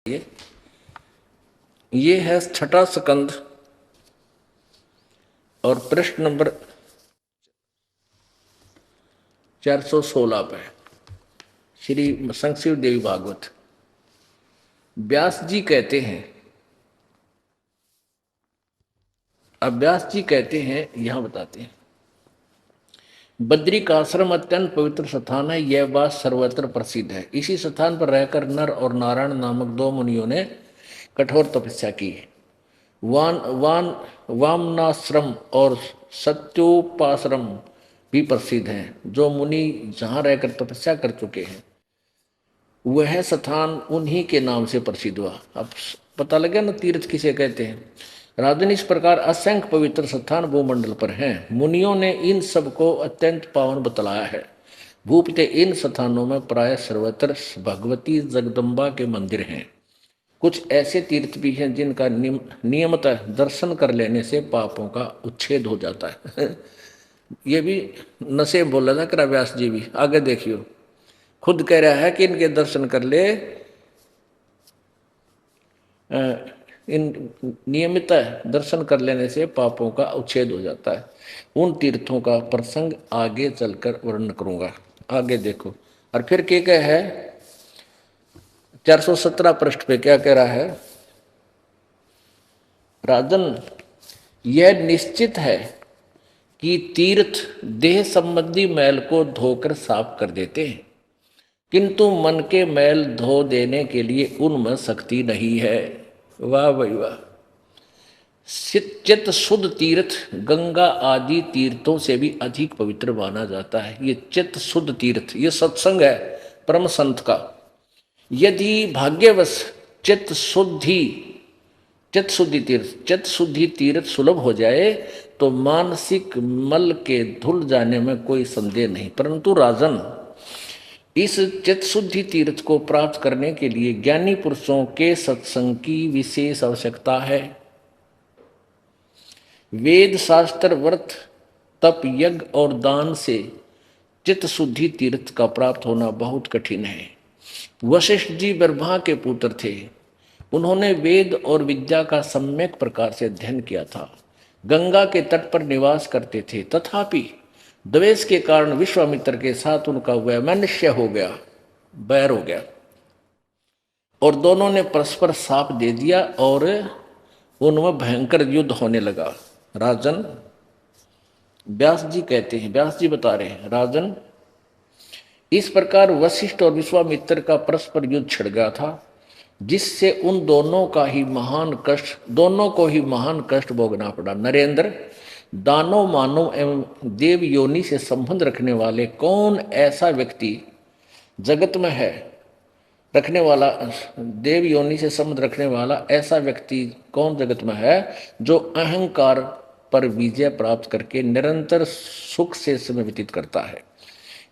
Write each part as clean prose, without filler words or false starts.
ये है छठा स्कंद और प्रश्न नंबर 416 पे श्री संक्षिप्त देवी भागवत। व्यास जी कहते हैं, अब व्यास जी कहते हैं, यहां बताते हैं, बद्री का आश्रम अत्यंत पवित्र स्थान है। यह बात सर्वत्र प्रसिद्ध है। इसी स्थान पर रहकर नर और नारायण नामक दो मुनियों ने कठोर तपस्या की है। वामनाश्रम और सत्योपाश्रम भी प्रसिद्ध हैं। जो मुनि जहाँ रहकर तपस्या कर चुके हैं वह स्थान उन्हीं के नाम से प्रसिद्ध हुआ। अब पता लगा ना तीर्थ किसे कहते हैं। राजन, इस प्रकार असंख्य पवित्र स्थान भूमंडल पर हैं। मुनियों ने इन सब को अत्यंत पावन बतलाया है। भूपते इन स्थानों में प्राय सर्वत्र भगवती जगदम्बा के मंदिर हैं। कुछ ऐसे तीर्थ भी हैं जिनका नियमतः दर्शन कर लेने से पापों का उच्छेद हो जाता है। ये भी नशे बोला था करा व्यास जी भी। आगे देखियो, खुद कह रहा है कि इनके दर्शन कर ले, इन नियमित दर्शन कर लेने से पापों का उच्छेद हो जाता है। उन तीर्थों का प्रसंग आगे चलकर वर्णन करूंगा। आगे देखो, और फिर क्या है 417 पृष्ठ पे क्या कह रहा है। राजन, यह निश्चित है कि तीर्थ देह संबंधी मैल को धोकर साफ कर देते हैं, किंतु मन के मैल धो देने के लिए उनमें शक्ति नहीं है। वाह भाई वाह। चित्त शुद्ध तीर्थ गंगा आदि तीर्थों से भी अधिक पवित्र माना जाता है। ये चित्त शुद्ध तीर्थ, ये सत्संग है परम संत का। यदि भाग्यवश चित्त शुद्धि तीर्थ सुलभ हो जाए तो मानसिक मल के धुल जाने में कोई संदेह नहीं। परंतु राजन, इस चित्त शुद्धि तीर्थ को प्राप्त करने के लिए ज्ञानी पुरुषों के सत्संग की विशेष आवश्यकता है। वेद शास्त्र व्रत तप यज्ञ और दान से चित्त शुद्धि तीर्थ का प्राप्त होना बहुत कठिन है। वशिष्ठ जी ब्रह्मा के पुत्र थे। उन्होंने वेद और विद्या का सम्यक प्रकार से अध्ययन किया था। गंगा के तट पर निवास करते थे, तथापि द्वेष के कारण विश्वामित्र के साथ उनका वैमनस्य हो गया, बैर हो गया, और दोनों ने परस्पर शाप दे दिया और उनमें भयंकर युद्ध होने लगा। राजन, व्यास जी कहते हैं, व्यास जी बता रहे हैं, राजन, इस प्रकार वशिष्ठ और विश्वामित्र का परस्पर युद्ध छिड़ गया था, जिससे उन दोनों को ही महान कष्ट भोगना पड़ा। नरेंद्र, दानव मानव एवं देव योनि से संबंध रखने वाले कौन ऐसा व्यक्ति जगत में है, रखने वाला देव योनि से संबंध रखने वाला ऐसा व्यक्ति कौन जगत में है जो अहंकार पर विजय प्राप्त करके निरंतर सुख से समय व्यतीत करता है।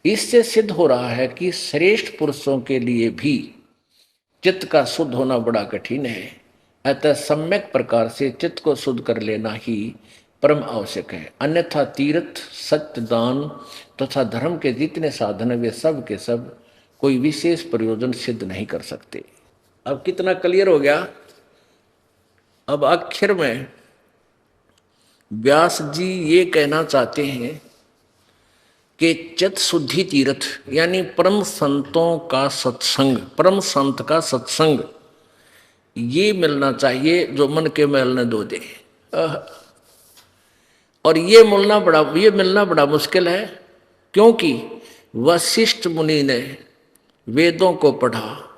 इससे सिद्ध हो रहा है कि श्रेष्ठ पुरुषों के लिए भी चित्त का शुद्ध होना बड़ा कठिन है। अतः सम्यक प्रकार से चित्त को शुद्ध कर लेना ही परम आवश्यक है। अन्यथा तीर्थ, सत्य, दान तथा धर्म के जितने साधन है वे सब के सब कोई विशेष प्रयोजन सिद्ध नहीं कर सकते। अब कितना क्लियर हो गया। अब आखिर में व्यास जी ये कहना चाहते हैं कि चित्त शुद्धि तीर्थ यानी परम संतों का सत्संग, परम संत का सत्संग ये मिलना चाहिए जो मन के मैल न धो दे। और ये मिलना बड़ा मुश्किल है, क्योंकि वशिष्ठ मुनि ने वेदों को पढ़ा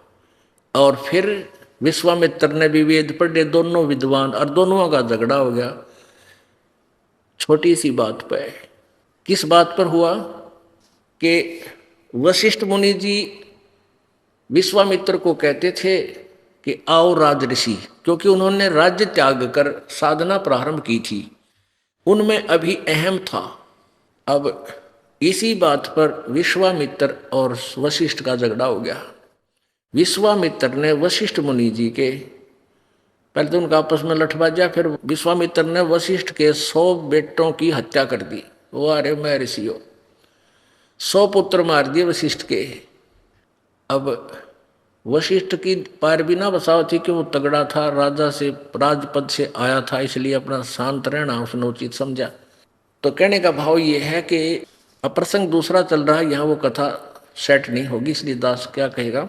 और फिर विश्वामित्र ने भी वेद पढ़े, दोनों विद्वान, और दोनों का झगड़ा हो गया छोटी सी बात पर। किस बात पर हुआ कि वशिष्ठ मुनि जी विश्वामित्र को कहते थे कि आओ राजऋषि, क्योंकि उन्होंने राज्य त्याग कर साधना प्रारंभ की थी, उनमें अभी अहम था। अब इसी बात पर विश्वामित्र और वशिष्ठ का झगड़ा हो गया। विश्वामित्र ने वशिष्ठ मुनि जी के, पहले तो उनका आपस में लठबाजा, फिर विश्वामित्र ने वशिष्ठ के 100 बेटों की हत्या कर दी। वो अरे मैं ऋषि हो, 100 पुत्र मार दिए वशिष्ठ के। अब वशिष्ठ की पैरवी ना बसाव थी कि वो तगड़ा था, राजा से राजपद से आया था, इसलिए अपना शांत रहना उसने उचित समझा। तो कहने का भाव ये है कि अप्रसंग दूसरा चल रहा है, यहाँ वो कथा सेट नहीं होगी, इसलिए दास क्या कहेगा।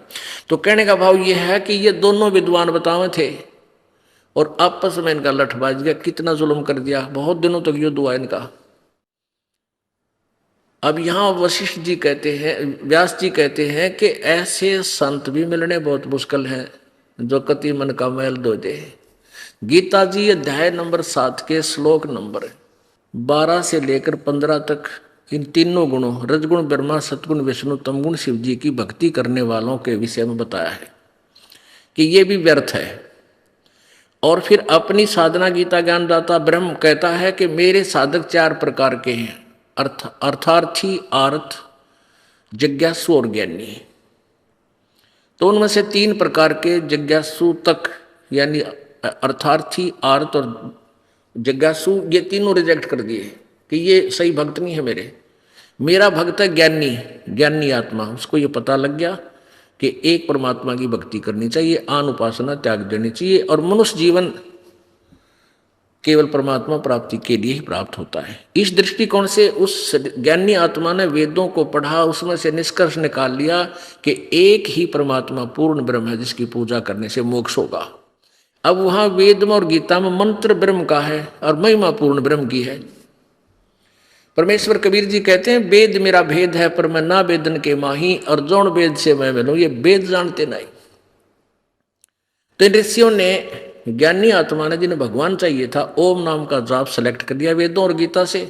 तो कहने का भाव ये है कि ये दोनों विद्वान बतावे थे और आपस में इनका लठबाज गया, कितना जुल्म कर दिया, बहुत दिनों तक युद्ध हुआ इनका। अब यहाँ वशिष्ठ जी कहते हैं, व्यास जी कहते हैं कि ऐसे संत भी मिलने बहुत मुश्किल हैं जो कति मन का मैल धो दे। गीता जी अध्याय नंबर 7 के श्लोक नंबर 12 से लेकर 15 तक इन तीनों गुणों रजगुण ब्रह्मा, सतगुण विष्णु, तमगुण शिव जी की भक्ति करने वालों के विषय में बताया है कि ये भी व्यर्थ है। और फिर अपनी साधना गीता ज्ञानदाता ब्रह्म कहता है कि मेरे साधक 4 प्रकार के हैं, अर्थार्थी, आर्थ, जिज्ञासु और ज्ञानी। तो उनमें से 3 प्रकार के जिज्ञासु तक, यानी अर्थार्थी, आर्थ और जिज्ञासु, ये तीनों रिजेक्ट कर दिए कि ये सही भक्त नहीं है मेरा भक्त है ज्ञानी, ज्ञानी आत्मा। उसको ये पता लग गया कि एक परमात्मा की भक्ति करनी चाहिए, आन उपासना त्याग देनी चाहिए, और मनुष्य जीवन केवल परमात्मा प्राप्ति के लिए ही प्राप्त होता है। इस दृष्टिकोण से उस ज्ञानी आत्मा ने वेदों को पढ़ा, उसमें से निष्कर्ष निकाल लिया कि एक ही परमात्मा पूर्ण ब्रह्म है जिसकी पूजा करने से मोक्ष होगा। अब वहां वेद में और गीता में मंत्र ब्रह्म का है और महिमा पूर्ण ब्रह्म की है। परमेश्वर कबीर जी कहते हैं, वेद मेरा भेद है पर मैं ना वेदन के माही, और जौन वेद से मैं मिलूं ये वेद जानते नहीं। तो इन ऋषियों ने, ज्ञानी आत्मा ने, जिन्हें भगवान चाहिए था, ओम नाम का जाप सेलेक्ट कर दिया वेदों और गीता से,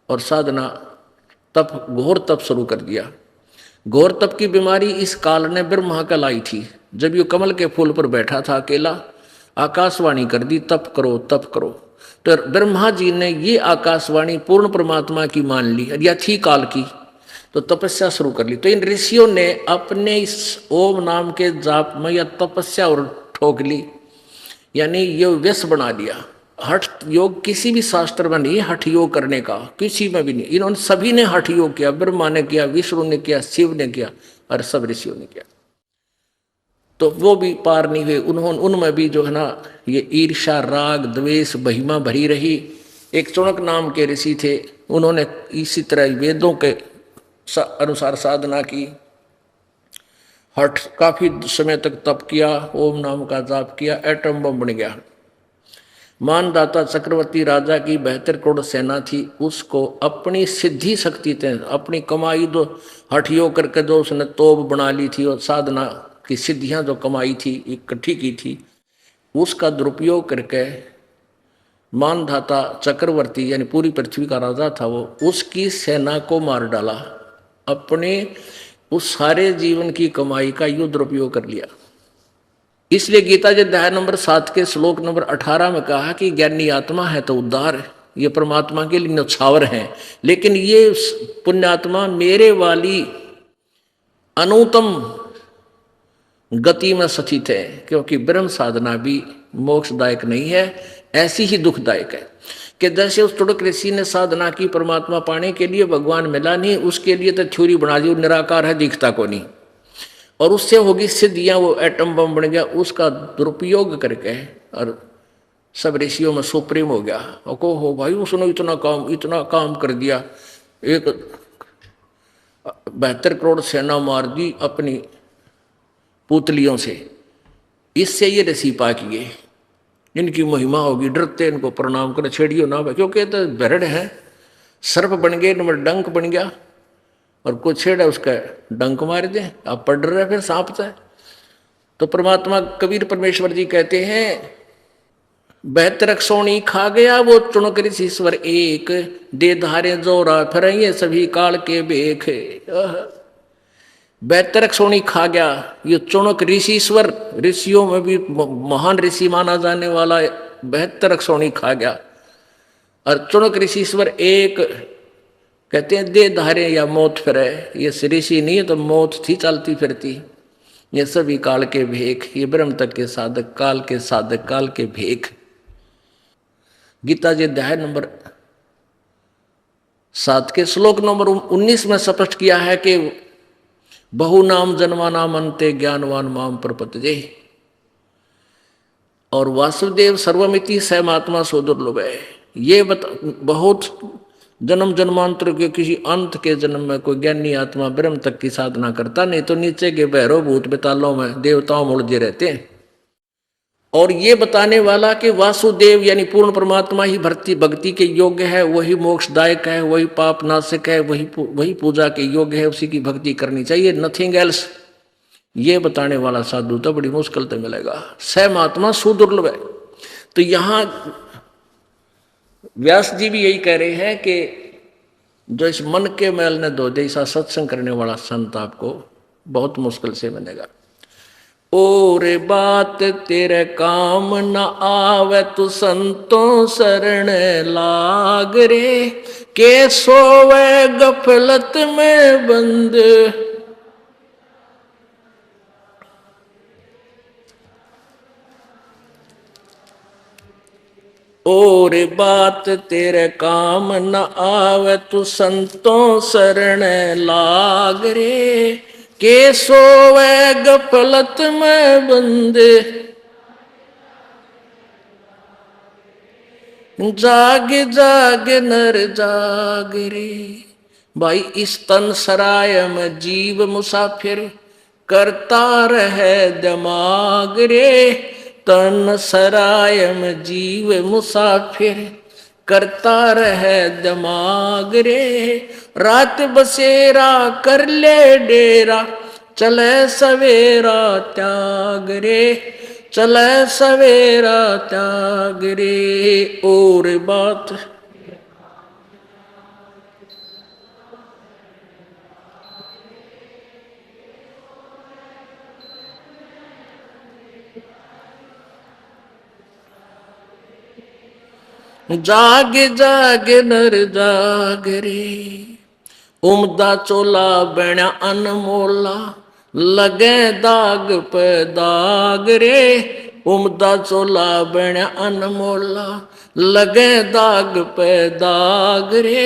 और साधना तप, घोर तप शुरू कर दिया। घोर तप की बीमारी इस काल ने ब्रह्मा का लाई थी। जब ये कमल के फूल पर बैठा था अकेला, आकाशवाणी कर दी, तप करो तप करो। तो ब्रह्मा जी ने ये आकाशवाणी पूर्ण परमात्मा की मान ली, या थी काल की, तो तपस्या शुरू कर ली। तो इन ऋषियों ने अपने इस ओम नाम के जाप में या तपस्या और ठोक ली, यानी ये व्यस बना लिया। हठ योग किसी भी शास्त्र में नहीं, हठ योग करने का किसी में भी नहीं। इन्होंने सभी ने हठ योग किया, ब्रह्मा ने किया, विष्णु ने किया, शिव ने किया, और सब ऋषियों ने किया। तो वो भी पार नहीं हुए। उन्होंने, उनमें भी जो है ना ये ईर्षा, राग, द्वेष, महिमा भरी रही। एक चुणक नाम के ऋषि थे, उन्होंने इसी तरह वेदों के अनुसार साधना की, हठ काफी समय तक तप किया, ओम नाम का जाप किया, एटम बम बन गया। मानदाता चक्रवर्ती राजा की 72 करोड़ सेना थी, उसको अपनी सिद्धि शक्ति थे, अपनी कमाई दो हठ योग करके जो उसने तोप बना ली थी, और साधना की सिद्धियां जो कमाई थी, इकट्ठी की थी, उसका दुरुपयोग करके मानधाता चक्रवर्ती, यानी पूरी पृथ्वी का राजा था वो, उसकी सेना को मार डाला। अपने उस सारे जीवन की कमाई का युद्ध दुरुपयोग कर लिया। इसलिए गीता जी अध्याय नंबर 7 के श्लोक नंबर 18 में कहा कि ज्ञानी आत्मा है तो उद्धार है, ये परमात्मा के लिए न्यौछावर है। लेकिन ये पुण्यात्मा मेरे वाली अनुत्तम गति में स्थित है, क्योंकि ब्रह्म साधना भी मोक्षदायक नहीं है, ऐसी ही दुखदायक है। कि जैसे उस तुड़क ऋषि ने साधना की परमात्मा पाने के लिए, भगवान मिला नहीं, उसके लिए तो थ्योरी बना दी, निराकार है, दिखता को नहीं, और उससे होगी सिद्धियां, वो एटम बम बन गया। उसका दुरुपयोग करके और सब ऋषियों में सुप्रीम हो गया। और को हो भाई उसने इतना काम कर दिया, एक 72 करोड़ सेना मार दी अपनी पुतलियों से, इससे ये ऋषि पा किए, इनकी महिमा होगी, डरते इनको प्रणाम कर, छेड़ियो ना, क्योंकि तो भरड़ है, सर्प बन गए, नंबर डंक बन गया, और कोई छेड़ा उसका डंक मार दे, आप पढ़ रहे फिर सांप से। तो परमात्मा कबीर परमेश्वर जी कहते हैं, 72 सोनी खा गया वो चुनक ऋषीश्वर एक, दे धारे जोरा फिर ये सभी काल के बेख। 72 सोनी खा गया ये चुनक ऋषीश्वर, ऋषियों में भी महान ऋषि माना जाने वाला 72 सोनी खा गया। और चुनक ऋषीश्वर एक कहते हैं दे धारे या मौत फिरे, ये ऋषि नहीं है तो मौत थी चलती फिरती। ये सभी काल के भेख, ये ब्रह्म तक के साधक, काल के साधक, काल के भेख। गीता जी अध्याय नंबर 7 के श्लोक नंबर 19 में स्पष्ट किया है कि बहु नाम जन्मा नाम अंते ज्ञानवान माम प्रपतजे। और वासुदेव सर्वमिति सहमात्मा सो दुर्लभ है। ये बहुत जन्म जन्मांतर के किसी अंत के जन्म में कोई ज्ञानी आत्मा ब्रह्म तक की साधना करता, नहीं तो नीचे के भैरव भूत बेतालों में देवताओं में उलझे रहते हैं। और ये बताने वाला कि वासुदेव यानी पूर्ण परमात्मा ही भक्ति भक्ति के योग्य है, वही मोक्षदायक है, वही पाप नाशक है, वही पूजा के योग्य है, उसी की भक्ति करनी चाहिए, नथिंग एल्स। ये बताने वाला साधु तो बड़ी मुश्किल से मिलेगा। सहमात्मा सुदुर्लभ है। तो यहां व्यास जी भी यही कह रहे हैं कि जो इस मन के मैल ने धो दे, ऐसा सत्संग करने वाला संत आपको बहुत मुश्किल से मिलेगा। और बात तेरे काम न आवे तू संतों शरण लाग रे, के सोवे गफलत में बंद। और बात तेरे काम न आवे तू संतों शरण लाग रे, के सोवे गफलत में बंदे। जाग जाग नर जाग रे। भाई इस तन सराय में जीव मुसाफिर, करता रहे दिमाग रे। तन सराय में जीव मुसाफिर, करता रहे दिमाग रे। रात बसेरा कर ले डेरा, चले सवेरा त्याग रे। चले सवेरा त्याग रे। और बात जाग जाग नर जाग रे। उमदा चोला बण्या अनमोला, लगे दाग पे दाग रे। उमदा चोला बण्या अनमोला, लगे दाग पे दाग रे।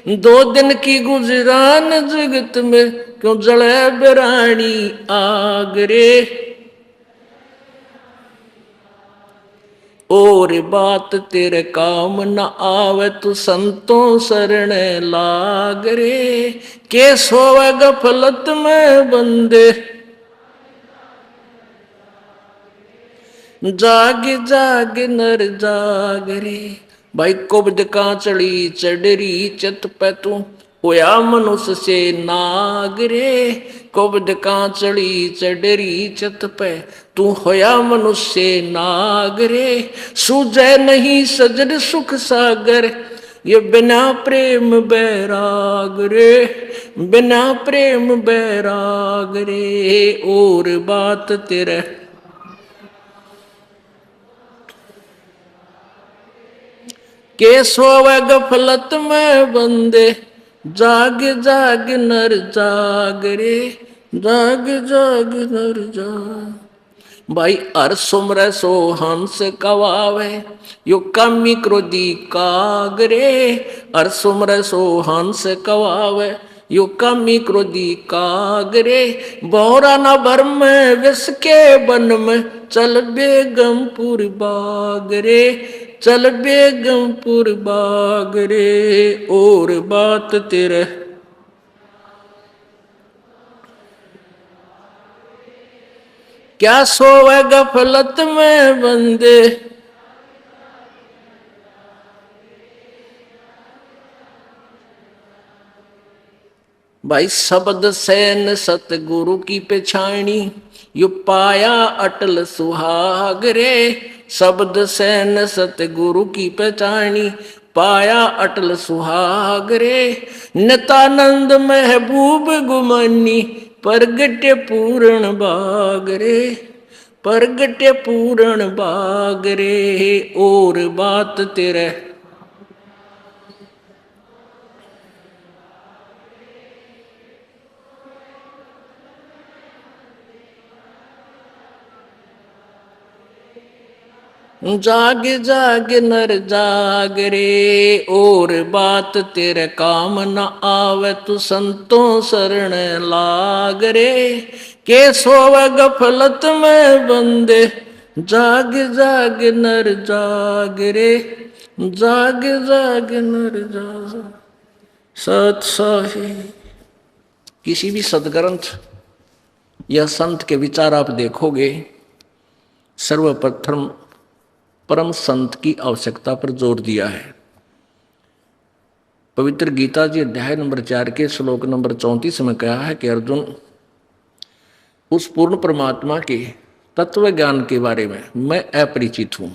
दो दिन की गुजरान जगत में, क्यों जले बिरानी आग रे। और बात तेरे काम न आवे तू संतों शरण लाग रे। के सोवे गफलत में बंदे, जाग जाग नर जाग रे। भाई कुब्द कांचड़ी चढ़री चत पे तू, होया मनुष्य से नाग रे। कुब्द कांचड़ी चढ़री चत पे, तू होया मनुष्य से नाग रे। सूझे नहीं सजन सुख सागर, ये बिना प्रेम बैराग रे। बिना प्रेम बैराग रे। और बात तेरे के सोवे गफलत में बंदे, जाग जाग नर जाग रे। जाग जाग नर जाग। भाई हर सुमर सो हंस कवावे, यो कामी क्रोधी काग रे। हर सुमर सो हंस कवावे, यो कामी क्रोधी काग रे। बोरा न भर में विष के बन में, चल बेगमपुर बाग रे। चल बेगमपुर बाग रे। और बात तेरे क्या सोवे गफलत में बंदे, भाई शब्द सैन सतगुरु की पेछाणी, यु पाया अटल सुहाग रे। शब्द सैन सतगुरु की पेछाणी, पाया अटल सुहाग रे। नितानंद महबूब गुमानी, प्रगट पूर्ण बाग रे। प्रगट पूर्ण बाग रे। और बात तेरे जाग जाग नर जाग रे, और बात तेरे काम न आवे, तू संतों शरण लाग रे। के सोव गफलत में बंदे, जाग जाग नर जाग रे, जाग जाग नर जाग। सत साही किसी भी सदग्रंथ या संत के विचार आप देखोगे, सर्वप्रथम परम संत की आवश्यकता पर जोर दिया है। पवित्र गीता जी अध्याय नंबर 4 के श्लोक नंबर 34 में कहा है कि अर्जुन, उस पूर्ण परमात्मा के तत्व ज्ञान के बारे में मैं अपरिचित हूं।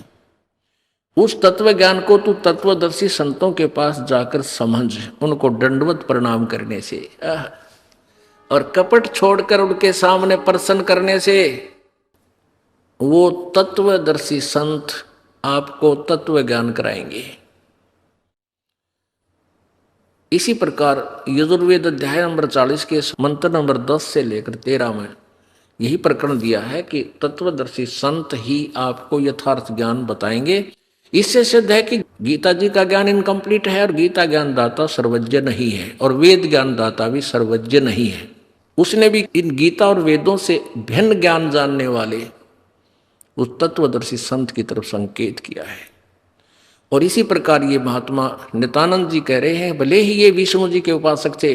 उस तत्व ज्ञान को तू तत्वदर्शी संतों के पास जाकर समझ, उनको दंडवत प्रणाम करने से और कपट छोड़कर उनके सामने प्रसन्न करने से वो तत्वदर्शी संत आपको तत्व ज्ञान कराएंगे। इसी प्रकार यजुर्वेद अध्याय नंबर 40 के मंत्र नंबर 10 से लेकर 13 में यही प्रकरण दिया है कि तत्वदर्शी संत ही आपको यथार्थ ज्ञान बताएंगे। इससे सिद्ध है कि गीता जी का ज्ञान इनकम्प्लीट है और गीता ज्ञान दाता सर्वज्ञ नहीं है, और वेद ज्ञान दाता भी सर्वज्ञ नहीं है। उसने भी इन गीता और वेदों से भिन्न ज्ञान जानने वाले उस तत्वदर्शी संत की तरफ संकेत किया है। और इसी प्रकार ये महात्मा नित्यानंद जी कह रहे हैं, भले ही ये विष्णु जी के उपासक थे,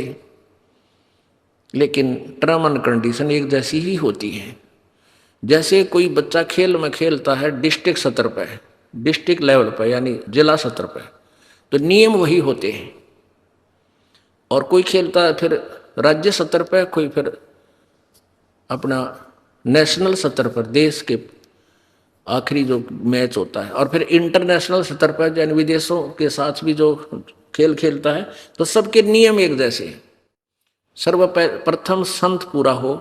लेकिन टर्म एंड कंडीशन एक जैसी ही होती है। जैसे कोई बच्चा खेल में खेलता है डिस्ट्रिक्ट स्तर पर, डिस्ट्रिक्ट लेवल पर यानी जिला स्तर पर, तो नियम वही होते हैं। और कोई खेलता है फिर राज्य स्तर पर, कोई फिर अपना नेशनल स्तर पर, देश के आखिरी जो मैच होता है, और फिर इंटरनेशनल स्तर पर यानी विदेशों के साथ भी जो खेल खेलता है, तो सबके नियम एक जैसे हैं। सर्वप्रथम संत पूरा हो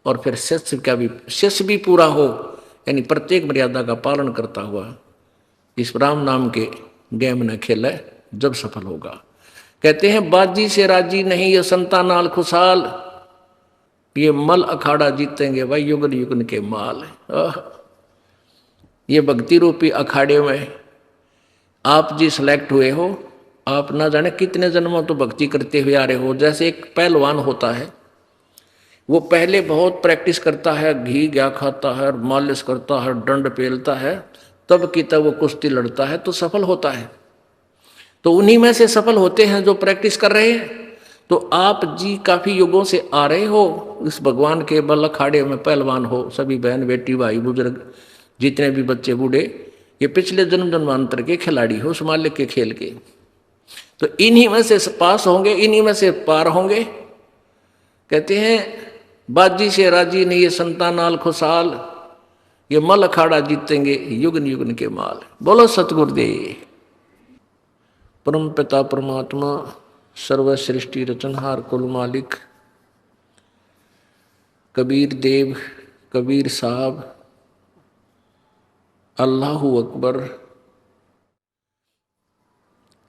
और फिर शिष्य भी पूरा हो, यानी प्रत्येक मर्यादा का पालन करता हुआ इस राम नाम के गेम न खेले, जब सफल होगा। कहते हैं बाजी से राजी नहीं ये संतानाल खुशहाल, ये मल अखाड़ा जीतेंगे भाई युगन युगन के माल। ये भक्ति रूपी अखाड़े में आप जी सिलेक्ट हुए हो, आप ना जाने कितने जन्मों तो भक्ति करते हुए आ रहे हो। जैसे एक पहलवान होता है, वो पहले बहुत प्रैक्टिस करता है, घी घा खाता है, मालिश करता है, दंड पेलता है, तब की तब वो कुश्ती लड़ता है तो सफल होता है। तो उन्हीं में से सफल होते हैं जो प्रैक्टिस कर रहे हैं। तो आप जी काफी युगों से आ रहे हो इस भगवान के बल अखाड़े में, पहलवान हो सभी, बहन बेटी भाई बुजुर्ग जितने भी बच्चे बूढ़े, ये पिछले जन्म जन्मांतर के खिलाड़ी हो उस मालिक के खेल के। तो इन्हीं में से पास होंगे, इन्हीं में से पार होंगे। कहते हैं बाजी से राजी नहीं ये संतानाल खुशहाल, ये मल अखाड़ा जीतेंगे युगन युगन के माल। बोलो सतगुरुदेव। परम पिता परमात्मा सर्व सृष्टि रचनहार कुल मालिक कबीर देव, कबीर साहब, अल्लाहु अकबर,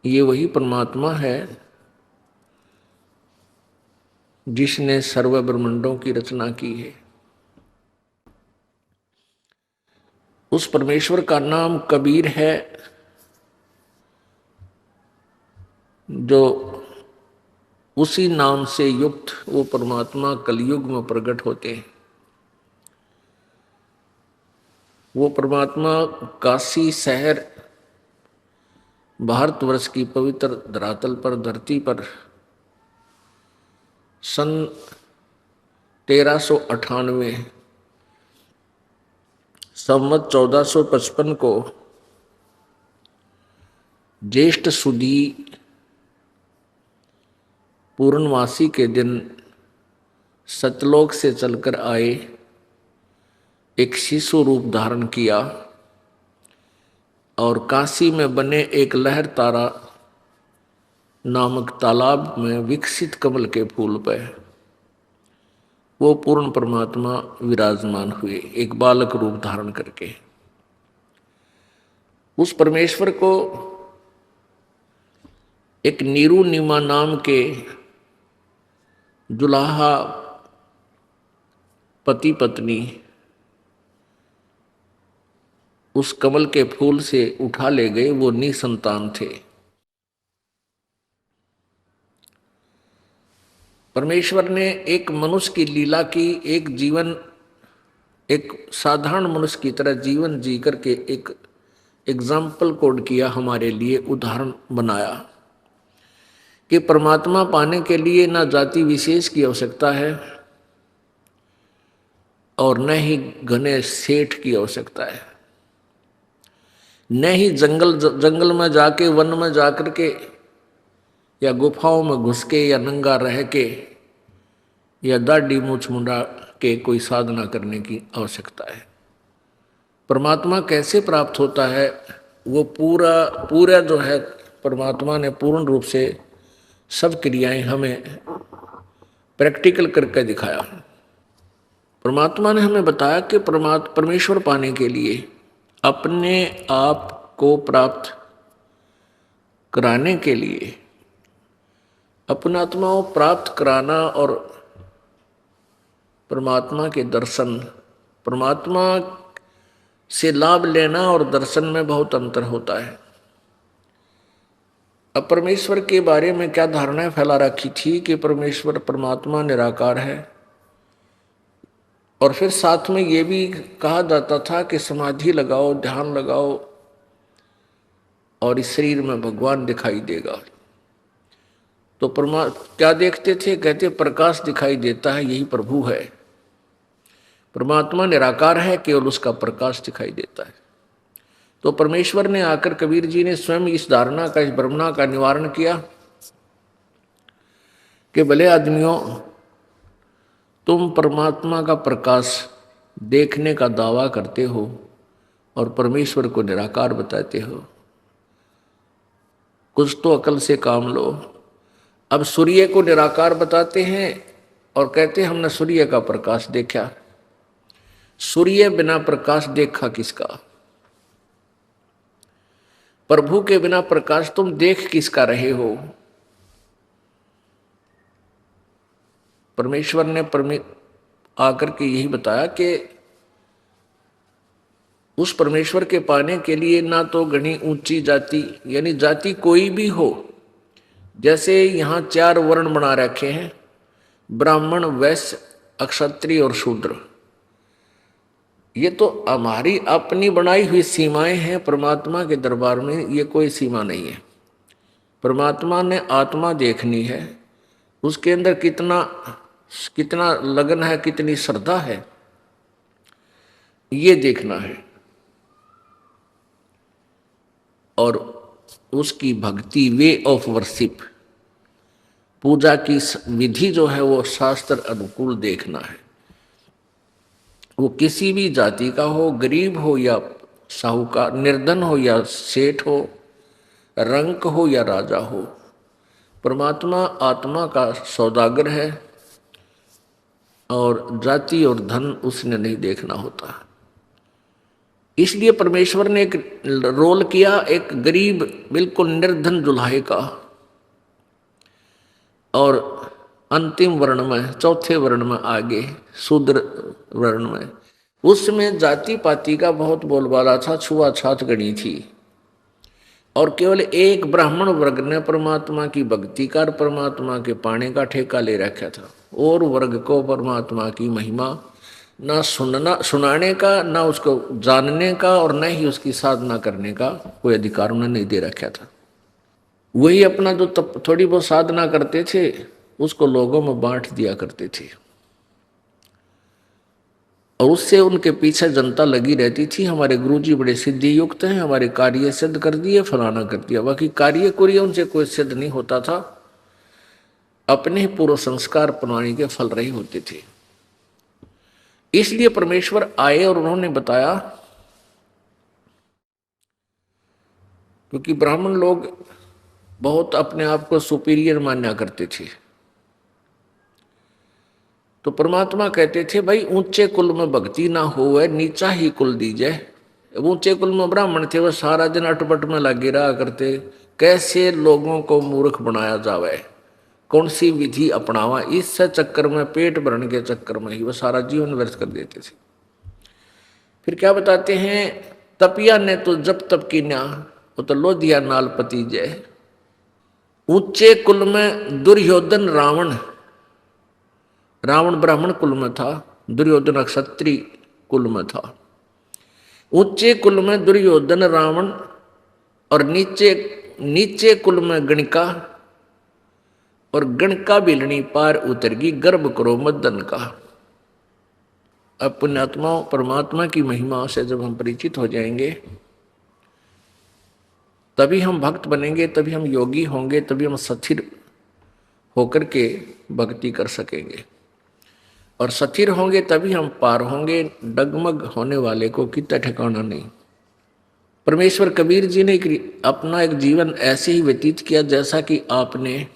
ये वही परमात्मा है जिसने सर्व ब्रह्मांडों की रचना की है। उस परमेश्वर का नाम कबीर है, जो उसी नाम से युक्त वो परमात्मा कलयुग में प्रकट होते हैं। वो परमात्मा काशी शहर भारतवर्ष की पवित्र धरातल पर, धरती पर सन 1398 संवत 1455 को ज्येष्ठ सुदी पूर्णमासी के दिन सतलोक से चलकर आए, एक शिशु रूप धारण किया और काशी में बने एक लहर तारा नामक तालाब में विकसित कमल के फूल पर वो पूर्ण परमात्मा विराजमान हुए, एक बालक रूप धारण करके। उस परमेश्वर को एक नीरू नीमा नाम के दुल्हा पति पत्नी उस कमल के फूल से उठा ले गए, वो निसंतान थे। परमेश्वर ने एक मनुष्य की लीला की, एक जीवन, एक साधारण मनुष्य की तरह जीवन जी करके एक एग्जाम्पल कोड किया, हमारे लिए उदाहरण बनाया कि परमात्मा पाने के लिए ना जाति विशेष की आवश्यकता है और न ही घने सेठ की आवश्यकता है, न ही जंगल में जाके, वन में जाकर के, या गुफाओं में घुस के, या नंगा रह के, या दाढ़ी मूछ मुंडा के कोई साधना करने की आवश्यकता है। परमात्मा कैसे प्राप्त होता है, वो पूरा जो है परमात्मा ने पूर्ण रूप से सब क्रियाएं हमें प्रैक्टिकल करके दिखाया। परमात्मा ने हमें बताया कि परमेश्वर पाने के लिए, अपने आप को प्राप्त कराने के लिए, अपना आत्मा को प्राप्त कराना और परमात्मा के दर्शन, परमात्मा से लाभ लेना और दर्शन में बहुत अंतर होता है। अब परमेश्वर के बारे में क्या धारणाएं फैला रखी थी कि परमेश्वर परमात्मा निराकार है, और फिर साथ में ये भी कहा जाता था कि समाधि लगाओ, ध्यान लगाओ और इस शरीर में भगवान दिखाई देगा। तो क्या देखते थे, कहते प्रकाश दिखाई देता है, यही प्रभु है। परमात्मा निराकार है, केवल उसका प्रकाश दिखाई देता है। तो परमेश्वर ने आकर, कबीर जी ने स्वयं इस धारणा का, इस भ्रमणा का निवारण किया कि भले आदमियों, तुम परमात्मा का प्रकाश देखने का दावा करते हो और परमेश्वर को निराकार बताते हो, कुछ तो अकल से काम लो। अब सूर्य को निराकार बताते हैं और कहते हैं हमने सूर्य का प्रकाश देखा। सूर्य बिना प्रकाश देखा किसका? प्रभु के बिना प्रकाश तुम देख किसका रहे हो? परमेश्वर ने आकर के यही बताया कि उस परमेश्वर के पाने के लिए ना तो घनी ऊंची जाति, यानी जाति कोई भी हो, जैसे यहाँ 4 वर्ण बना रखे हैं, ब्राह्मण, वैश्य, क्षत्रिय और शूद्र। ये तो हमारी अपनी बनाई हुई सीमाएं हैं। परमात्मा के दरबार में ये कोई सीमा नहीं है। परमात्मा ने आत्मा देखनी है, उसके अंदर कितना लगन है, कितनी श्रद्धा है, ये देखना है। और उसकी भक्ति, वे ऑफ वर्शिप, पूजा की विधि जो है वो शास्त्र अनुकूल देखना है। वो किसी भी जाति का हो, गरीब हो या साहूकार, निर्धन हो या सेठ हो, रंक हो या राजा हो, परमात्मा आत्मा का सौदागर है और जाति और धन उसने नहीं देखना होता। इसलिए परमेश्वर ने एक रोल किया, एक गरीब बिल्कुल निर्धन दुल्हे का, और अंतिम वर्ण में, चौथे वर्ण में आगे शूद्र वर्ण में, उसमें जाति पाति का बहुत बोलबाला था, छुआछूत गणी थी। और केवल एक ब्राह्मण वर्ग ने परमात्मा की भक्ति कर, परमात्मा के पाने का ठेका ले रखा था, और वर्ग को परमात्मा की महिमा ना सुनाने का, ना उसको जानने का, और न ही उसकी साधना करने का कोई अधिकार उन्हें नहीं दे रखा था। वही अपना जो थोड़ी बहुत साधना करते थे उसको लोगों में बांट दिया करते थे, और उससे उनके पीछे जनता लगी रहती थी। हमारे गुरुजी बड़े सिद्धि युक्त हैं, हमारे कार्य सिद्ध कर दिए, फलाना कर दिया। बाकी कार्य कुरिय उनसे कोई सिद्ध नहीं होता था, अपने ही पूर्व संस्कार प्रणाली के फल रहे होते थे। इसलिए परमेश्वर आए और उन्होंने बताया, क्योंकि ब्राह्मण लोग बहुत अपने आप को सुपीरियर माना करते थे, तो परमात्मा कहते थे भाई ऊंचे कुल में भक्ति ना हो, नीचा ही कुल दीजिए। ऊंचे कुल में ब्राह्मण थे, वह सारा दिन अटपट में लगे रहा करते, कैसे लोगों को मूर्ख बनाया जावे, कौन सी विधि अपनावा, इस चक्कर में, पेट भरने के चक्कर में ही वह सारा जीवन व्यर्थ कर देते थे। फिर क्या बताते हैं तपिया ने तो जब तप की न्या, वो तो लो दिया नालपति जय। ऊंचे कुल में दुर्योधन रावण, रावण ब्राह्मण कुल में था, दुर्योधन क्षत्रिय कुल में था। ऊंचे कुल में दुर्योधन रावण और नीचे नीचे कुल में गणिका, और गणिका बिलनी पार उतरगी गर्भ करो मदन का। अब पुण्यात्माओं, परमात्मा की महिमा से जब हम परिचित हो जाएंगे तभी हम भक्त बनेंगे, तभी हम योगी होंगे, तभी हम स्थिर होकर के भक्ति कर सकेंगे। और स्थिर होंगे तभी हम पार होंगे। डगमग होने वाले को कितना ठिकाना नहीं। परमेश्वर कबीर जी ने अपना एक जीवन ऐसे ही व्यतीत किया जैसा कि आपने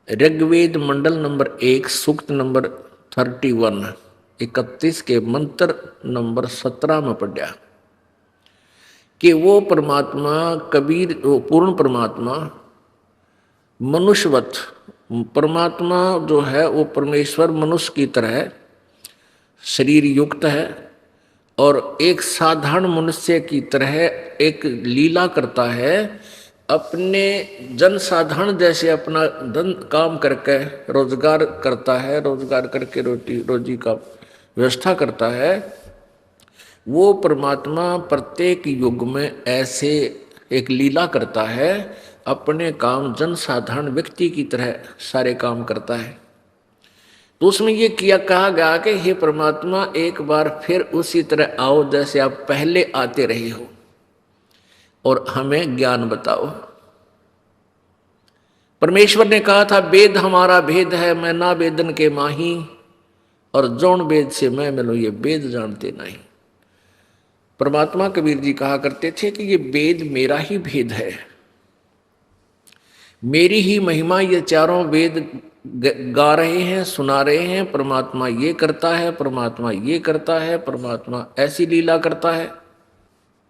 ऋग्वेद मंडल नंबर 1 सूक्त नंबर 31 के मंत्र नंबर 17 में पढ़ा कि वो परमात्मा कबीर, वो पूर्ण परमात्मा मनुष्यवत परमात्मा जो है वो परमेश्वर मनुष्य की तरह शरीर युक्त है और एक साधारण मनुष्य की तरह एक लीला करता है। अपने जन साधारण जैसे अपना धन काम करके रोजगार करता है, रोजगार करके रोजी का व्यवस्था करता है। वो परमात्मा प्रत्येक युग में ऐसे एक लीला करता है, अपने काम जन साधारण व्यक्ति की तरह सारे काम करता है। तो उसमें ये कहा गया कि हे परमात्मा, एक बार फिर उसी तरह आओ जैसे आप पहले आते रहे हो और हमें ज्ञान बताओ। परमेश्वर ने कहा था वेद हमारा भेद है, मैं ना वेदन के माही, और जौन वेद से मैं मिलूं ये वेद जानते नहीं। परमात्मा कबीर जी कहा करते थे कि ये वेद मेरा ही भेद है, मेरी ही महिमा ये चारों वेद गा रहे हैं, सुना रहे हैं। परमात्मा ये करता है, परमात्मा ये करता है, परमात्मा ऐसी लीला करता है,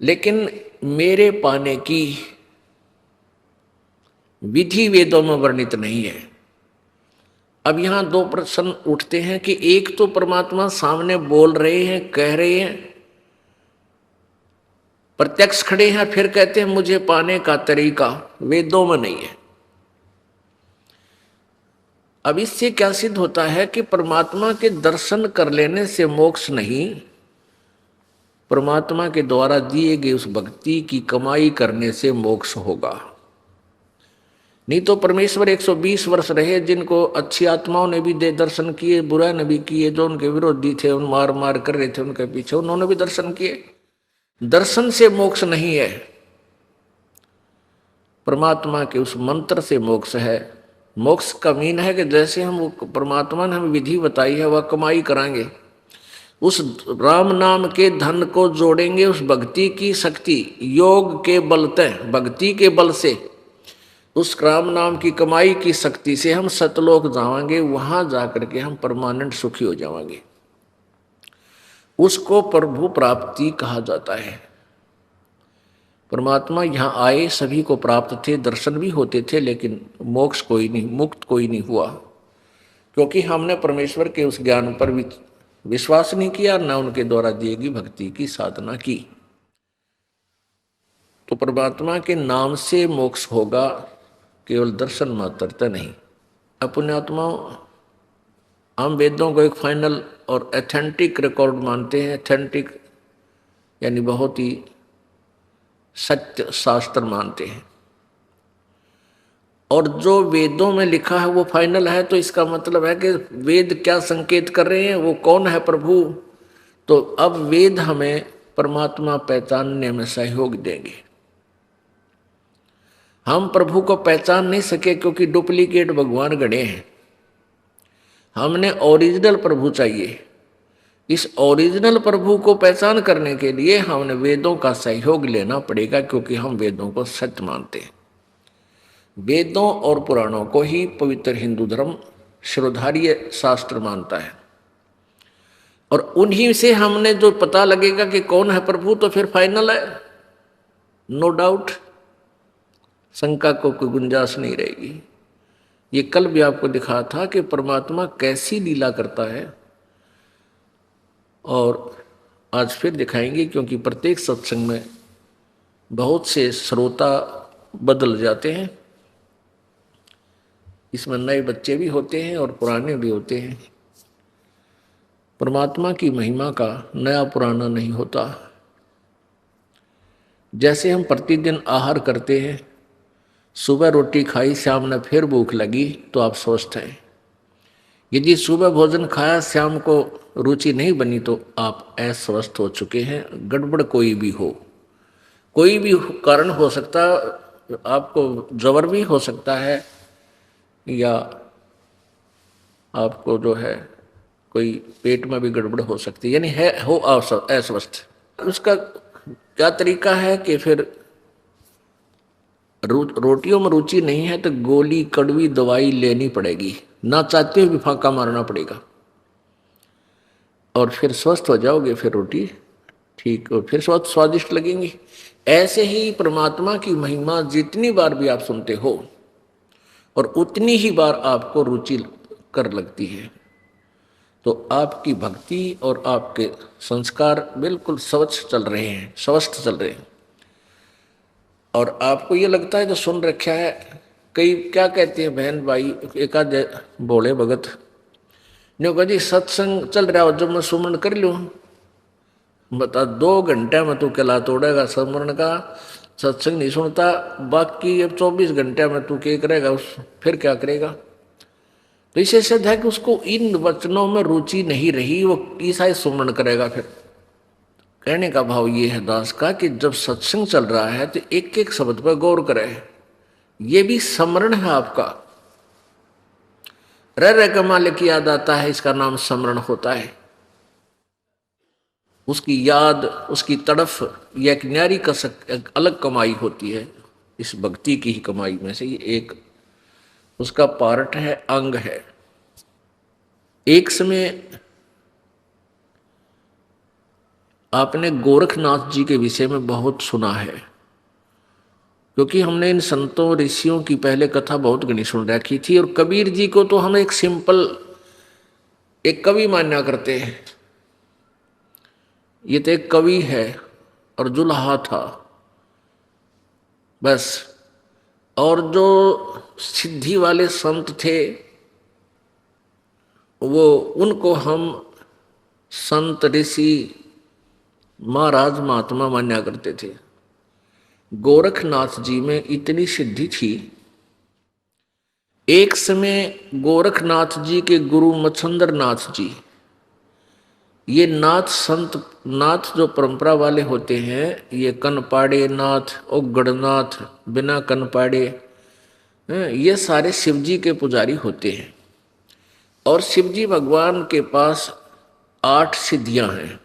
लेकिन मेरे पाने की विधि वेदों में वर्णित नहीं है। अब यहां दो प्रश्न उठते हैं कि एक तो परमात्मा सामने बोल रहे हैं, कह रहे हैं, प्रत्यक्ष खड़े हैं, फिर कहते हैं मुझे पाने का तरीका वेदों में नहीं है। अब इससे क्या सिद्ध होता है कि परमात्मा के दर्शन कर लेने से मोक्ष नहीं, परमात्मा के द्वारा दिए गए उस भक्ति की कमाई करने से मोक्ष होगा। नहीं तो परमेश्वर 120 वर्ष रहे, जिनको अच्छी आत्माओं ने भी दे दर्शन किए, बुरा ने भी किए, जो उनके विरोधी थे उन मार मार कर रहे थे उनके पीछे, उन्होंने भी दर्शन किए। दर्शन से मोक्ष नहीं है, परमात्मा के उस मंत्र से मोक्ष है। मोक्ष का मीन है कि जैसे हम परमात्मा ने हमें विधि बताई है वह कमाई कराएंगे, उस राम नाम के धन को जोड़ेंगे, उस भक्ति की शक्ति योग के बलते भक्ति के बल से उस राम नाम की कमाई की शक्ति से हम सतलोक जाएंगे, वहां जाकर के हम परमानेंट सुखी हो जाएंगे। उसको प्रभु प्राप्ति कहा जाता है। परमात्मा यहाँ आए, सभी को प्राप्त थे, दर्शन भी होते थे, लेकिन मोक्ष कोई नहीं, मुक्त कोई नहीं हुआ, क्योंकि हमने परमेश्वर के उस ज्ञान पर विश्वास नहीं किया, न उनके द्वारा दिए गई भक्ति की साधना की। तो परमात्मा के नाम से मोक्ष होगा, केवल दर्शन मात्रता नहीं। पुण्यात्माओं, हम वेदों को एक फाइनल और एथेंटिक रिकॉर्ड मानते हैं। एथेंटिक यानी बहुत ही सत्य शास्त्र मानते हैं, और जो वेदों में लिखा है वो फाइनल है। तो इसका मतलब है कि वेद क्या संकेत कर रहे हैं, वो कौन है प्रभु। तो अब वेद हमें परमात्मा पहचानने में सहयोग देंगे। हम प्रभु को पहचान नहीं सके क्योंकि डुप्लीकेट भगवान गढ़े हैं। हमने ओरिजिनल प्रभु चाहिए। इस ओरिजिनल प्रभु को पहचान करने के लिए हमने वेदों का सहयोग लेना पड़ेगा, क्योंकि हम वेदों को सत्य मानते हैं। वेदों और पुराणों को ही पवित्र हिंदू धर्म श्रोधार्य शास्त्र मानता है, और उन्हीं से हमने जो पता लगेगा कि कौन है प्रभु, तो फिर फाइनल है, नो डाउट, शंका को कोई गुंजाइश नहीं रहेगी। ये कल भी आपको दिखा था कि परमात्मा कैसी लीला करता है, और आज फिर दिखाएंगे, क्योंकि प्रत्येक सत्संग में बहुत से श्रोता बदल जाते हैं। इसमें नए बच्चे भी होते हैं और पुराने भी होते हैं। परमात्मा की महिमा का नया पुराना नहीं होता। जैसे हम प्रतिदिन आहार करते हैं, सुबह रोटी खाई, शाम में फिर भूख लगी, तो आप स्वस्थ हैं। यदि सुबह भोजन खाया, शाम को रुचि नहीं बनी, तो आप अस्वस्थ हो चुके हैं। गड़बड़ कोई भी हो, कोई भी कारण हो सकता, आपको जबर भी हो सकता है, या आपको जो है कोई पेट में भी गड़बड़ हो सकती है, यानी है हो अस्वस्थ। उसका क्या तरीका है कि फिर रोटियों में रुचि नहीं है तो गोली कड़वी दवाई लेनी पड़ेगी, ना चाहते हुए भी फांका मारना पड़ेगा, और फिर स्वस्थ हो जाओगे। फिर रोटी ठीक और फिर स्वादिष्ट लगेंगी। ऐसे ही परमात्मा की महिमा जितनी बार भी आप सुनते हो और उतनी ही बार आपको रुचि कर लगती है, तो आपकी भक्ति और आपके संस्कार बिल्कुल स्वच्छ चल रहे हैं, स्वस्थ चल रहे हैं। और आपको ये लगता है जो सुन रखा है, कई क्या कहते हैं बहन भाई, एक आध बोले भगत ने कहा जी सत्संग चल रहा हो, जब मैं सुमरण कर लूँ, बता 2 घंटे में तू कहला तोड़ेगा सुमरण का, सत्संग नहीं सुनता, बाकी अब 24 घंटे में तू क्या करेगा, फिर क्या करेगा। तो इसे सिद्ध है कि उसको इन वचनों में रुचि नहीं रही, वो ईसाई सुमरण करेगा। फिर कहने का भाव ये है दास का कि जब सत्संग चल रहा है तो एक एक शब्द पर गौर करे, ये भी स्मरण है आपका। रह के मालिक याद आता है, इसका नाम स्मरण होता है। उसकी याद, उसकी तड़फ, यह एक न्यारी एक अलग कमाई होती है। इस भक्ति की ही कमाई में से ये एक उसका पार्ट है, अंग है। एक समय आपने गोरखनाथ जी के विषय में बहुत सुना है, क्योंकि हमने इन संतों ऋषियों की पहले कथा बहुत घनी सुन रखी थी। और कबीर जी को तो हम एक सिंपल एक कवि मान्या करते हैं, ये तो एक कवि है और जुल्हा था बस। और जो सिद्धि वाले संत थे, वो उनको हम संत ऋषि महाराज महात्मा मान्या करते थे। गोरखनाथ जी में इतनी सिद्धि थी, एक समय गोरखनाथ जी के गुरु मच्छंदर नाथ जी, ये नाथ संत नाथ जो परंपरा वाले होते हैं, ये कनपाड़े नाथ, उगड़नाथ, बिना कनपाड़े, ये सारे शिवजी के पुजारी होते हैं। और शिवजी भगवान के पास 8 सिद्धियां हैं।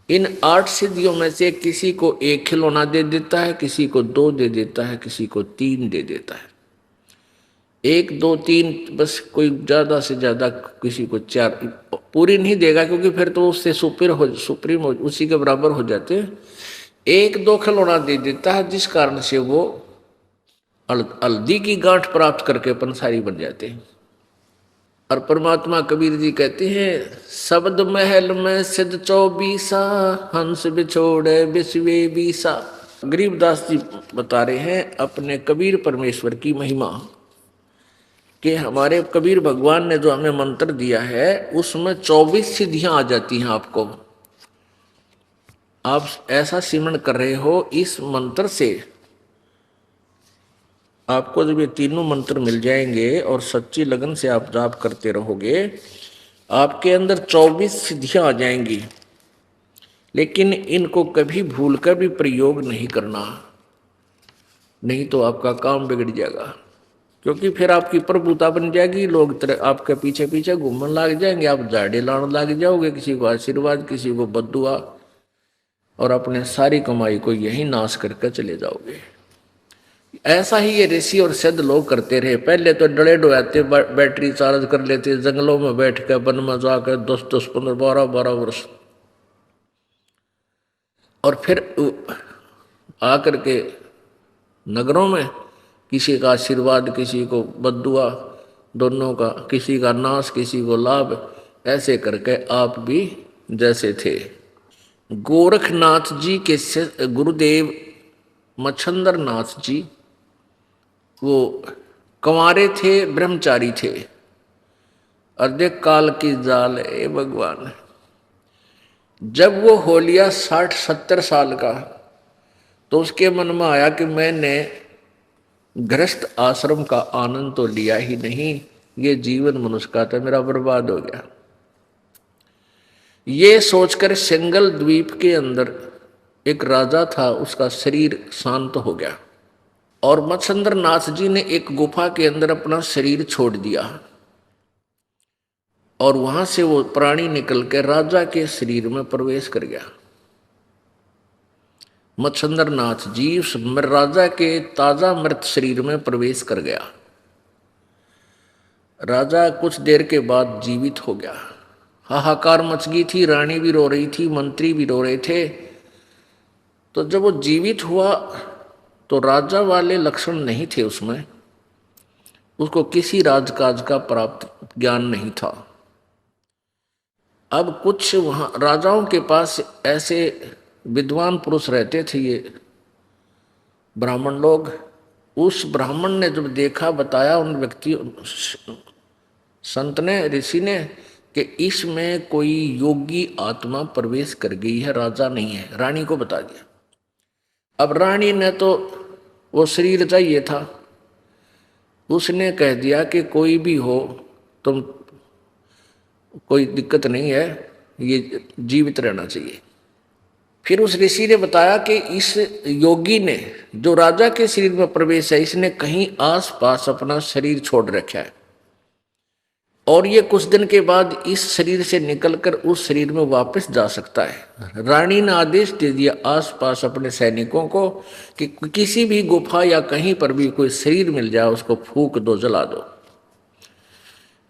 इन 8 सिद्धियों में से किसी को 1 खिलौना दे देता है, किसी को 2 दे देता है, किसी को 3 दे देता है। 1 2 3 बस, कोई ज्यादा से ज्यादा किसी को 4 पूरी नहीं देगा, क्योंकि फिर तो उससे सुप्रीम उसी के बराबर हो जाते हैं। 1 2 खिलौना दे देता है, जिस कारण से वो हल्दी की गांठ प्राप्त करके पंसारी बन जाते हैं। और परमात्मा कबीर जी कहते हैं, शब्द महल में सिद्ध 24, हंस बिछोड़े बिस्वे बीसा। गरीबदास जी बता रहे हैं अपने कबीर परमेश्वर की महिमा, कि हमारे कबीर भगवान ने जो हमें मंत्र दिया है, उसमें 24 सिद्धियां आ जाती हैं आपको। आप ऐसा सिमरण कर रहे हो, इस मंत्र से आपको जब ये तीनों मंत्र मिल जाएंगे और सच्ची लगन से आप जाप करते रहोगे, आपके अंदर 24 सिद्धियां आ जाएंगी। लेकिन इनको कभी भूलकर भी प्रयोग नहीं करना, नहीं तो आपका काम बिगड़ जाएगा। क्योंकि फिर आपकी प्रभुता बन जाएगी, लोग आपके पीछे पीछे घूमने लग जाएंगे, आप झाड़े लाने लग जाओगे, किसी को आशीर्वाद, किसी को बद्दुआ, और अपने सारी कमाई को यही नाश करके चले जाओगे। ऐसा ही ये ऋषि और सिद्ध लोग करते रहे। पहले तो डड़े डोयाते, बैटरी चार्ज कर लेते, जंगलों में बैठ कर, वन में जाकर 10 15 12 वर्ष, और फिर आकर के नगरों में किसी का आशीर्वाद, किसी को बद्दुआ, दोनों का, किसी का नाश, किसी को लाभ, ऐसे करके आप भी जैसे थे गोरखनाथ जी के गुरुदेव मच्छंदर नाथ जी वो कंवारे थे, ब्रह्मचारी थे। अर्धेक काल की जाल ए भगवान। जब वो हो लिया 60-70 साल का, तो उसके मन में आया कि मैंने गृहस्थ आश्रम का आनंद तो लिया ही नहीं, ये जीवन मनुष्य का था मेरा बर्बाद हो गया। ये सोचकर सिंगल द्वीप के अंदर एक राजा था, उसका शरीर शांत हो गया और मच्छंदर नाथ जी ने एक गुफा के अंदर अपना शरीर छोड़ दिया और वहां से वो प्राणी निकल के राजा के शरीर में प्रवेश कर गया। मच्छंदर नाथ जी उस राजा के ताजा मृत शरीर में प्रवेश कर गया। राजा कुछ देर के बाद जीवित हो गया। हाहाकार मच गई थी, रानी भी रो रही थी, मंत्री भी रो रहे थे। तो जब वो जीवित हुआ तो राजा वाले लक्षण नहीं थे उसमें, उसको किसी राजकाज का प्राप्त ज्ञान नहीं था। अब कुछ वहां राजाओं के पास ऐसे विद्वान पुरुष रहते थे, ये ब्राह्मण लोग। उस ब्राह्मण ने जब देखा, बताया उन व्यक्ति संत ने, ऋषि ने, कि इसमें कोई योगी आत्मा प्रवेश कर गई है, राजा नहीं है। रानी को बता दिया। अब रानी ने तो वो शरीर चाहिए था, उसने कह दिया कि कोई भी हो तुम, कोई दिक्कत नहीं है, ये जीवित रहना चाहिए। फिर उस ऋषि ने बताया कि इस योगी ने, जो राजा के शरीर में प्रवेश है, इसने कहीं आस पास अपना शरीर छोड़ रखा है और ये कुछ दिन के बाद इस शरीर से निकलकर उस शरीर में वापस जा सकता है। रानी ने आदेश दे दिया आसपास अपने सैनिकों को कि किसी भी गुफा या कहीं पर भी कोई शरीर मिल जाए उसको फूंक दो, जला दो।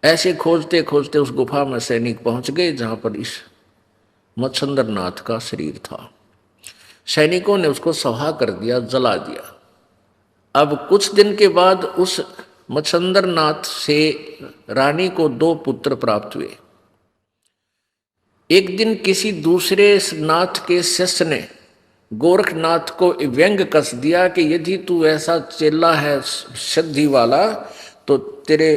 ऐसे खोजते खोजते उस गुफा में सैनिक पहुंच गए जहां पर इस मच्छंदर नाथ का शरीर था। सैनिकों ने उसको सवा कर दिया, जला दिया। अब कुछ दिन के बाद उस मच्छंदर नाथ से रानी को 2 पुत्र प्राप्त हुए। एक दिन किसी दूसरे नाथ के शिष्य ने गोरखनाथ को व्यंग कस दिया कि यदि तू ऐसा चेला है सिद्धि वाला, तो तेरे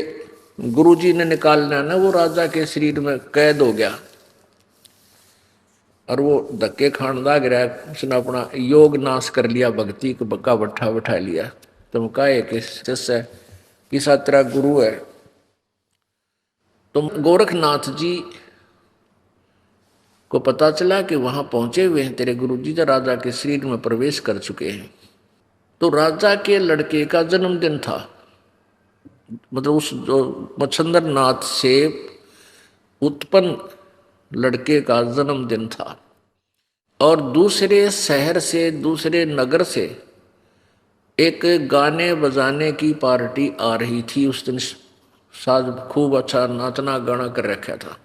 गुरुजी ने निकालना ना, वो राजा के शरीर में कैद हो गया और वो धक्के खान लाग रहा है। उसने अपना योग नाश कर लिया, भक्ति को बक्का बैठा बैठा लिया। तुम काहे के शिष्य, किसा तेरा गुरु है। तो गोरखनाथ जी को पता चला कि वहां पहुंचे हुए हैं तेरे गुरुजी, जो राजा के शरीर में प्रवेश कर चुके हैं। तो राजा के लड़के का जन्मदिन था, मतलब उस जो मच्छंदर नाथ से उत्पन्न लड़के का जन्मदिन था। और दूसरे शहर से, दूसरे नगर से एक गाने बजाने की पार्टी आ रही थी। उस दिन साज खूब अच्छा नाचना गाना कर रखा था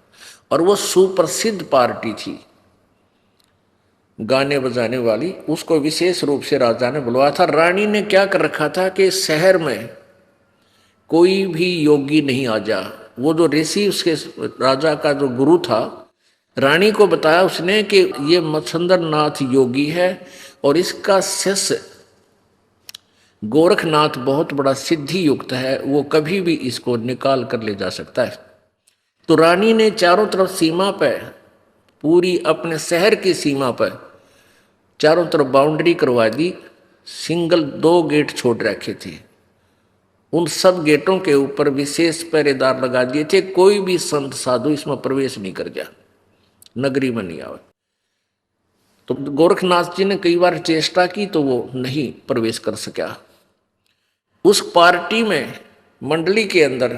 और वो सुप्रसिद्ध पार्टी थी गाने बजाने वाली। उसको विशेष रूप से राजा ने बुलवाया था। रानी ने क्या कर रखा था कि शहर में कोई भी योगी नहीं आ जा। वो जो ऋषि, उसके राजा का जो गुरु था, रानी को बताया उसने कि ये मच्छंदर नाथ योगी है और इसका शिष्य गोरखनाथ बहुत बड़ा सिद्धि युक्त है, वो कभी भी इसको निकाल कर ले जा सकता है। तो रानी ने चारों तरफ सीमा पर, पूरी अपने शहर की सीमा पर चारों तरफ बाउंड्री करवा दी। सिंगल 2 गेट छोड़ रखे थे, उन सब गेटों के ऊपर विशेष पहरेदार लगा दिए थे। कोई भी संत साधु इसमें प्रवेश नहीं कर जा, नगरी में नहीं आवे। तो गोरखनाथ जी ने कई बार चेष्टा की तो वो नहीं प्रवेश कर सका। उस पार्टी में, मंडली के अंदर,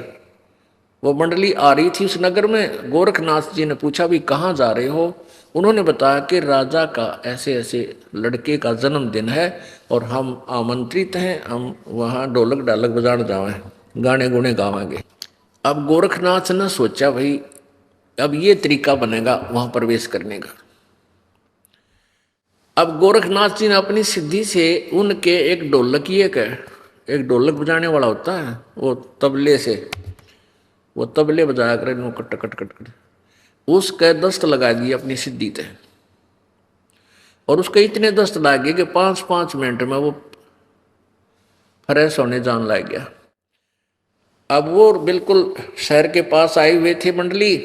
वो मंडली आ रही थी उस नगर में। गोरखनाथ जी ने पूछा भी कहाँ जा रहे हो। उन्होंने बताया कि राजा का ऐसे ऐसे लड़के का जन्मदिन है और हम आमंत्रित हैं, हम वहाँ ढोलक ढालक बजाने जावे, गाने गुने गावांगे। अब गोरखनाथ ने सोचा भाई अब ये तरीका बनेगा वहां प्रवेश करने का। अब गोरखनाथ जी ने अपनी सिद्धि से उनके एक ढोलकिए का, एक ढोलक बजाने वाला होता है, वो तबले से, वो तबले बजाया करे कट कट कट कट, उसके दस्त लगा दिए अपनी सिद्धि थे। और उसके इतने दस्त लग गए कि 5-5 मिनट में वो फ्रेश होने जान लग गया। अब वो बिल्कुल शहर के पास आए हुए थे मंडली।